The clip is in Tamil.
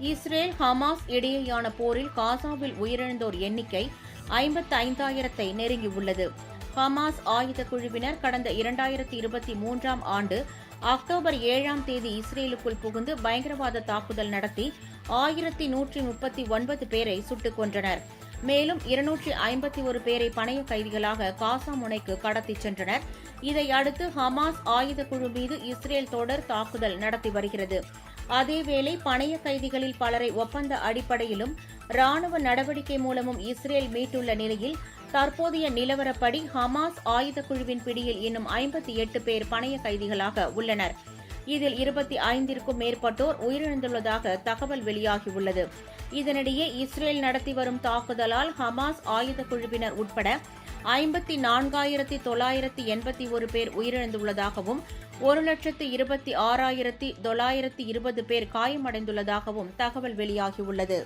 இஸ்ரேல் ஹமாஸ் இடையேயான போரில் காசாவில் உயிரிழந்தோர் எண்ணிக்கை 55,000-ஐ நெருங்கியுள்ளது. ஹமாஸ் ஆயுத குழுவினர் கடந்த 2023ஆம் ஆண்டு அக்டோபர் 7ஆம் தேதி இஸ்ரேலுக்குள் புகுந்து பயங்கரவாத தாக்குதல் நடத்தி 1139 பேரை சுட்டுக் கொன்றனர். மேலும் 251 பேரை பணைய கைதிகளாக காசா முனைக்கு கடத்திச் சென்றனர். இதையடுத்து ஹமாஸ் ஆயுத குழு மீது இஸ்ரேல் தொடர் தாக்குதல் நடத்தி வருகிறது. அதேவேளை பணைய கைதிகளில் பலரை ஒப்பந்த அடிப்படையிலும் ராணுவ நடவடிக்கை மூலமும் இஸ்ரேல் மீட்டுள்ள நிலையில் தற்போதைய நிலவரப்படி ஹமாஸ் ஆயுத குழுவின் பிடியில் இன்னும் 58 பேர் பணைய கைதிகளாக உள்ளனர். இதில் 25ற்கும் மேற்பட்டோர் உயிரிழந்துள்ளதாக தகவல் வெளியாகியுள்ளது. இதனிடையே இஸ்ரேல் நடத்தி வரும் தாக்குதலால் ஹமாஸ் ஆயுத குழுவினர் உட்பட 54,981 பேர் உயிரிழந்துள்ளதாகவும் 1,26,920 பேர் காயமடைந்துள்ளதாகவும் தகவல் வெளியாகியுள்ளது.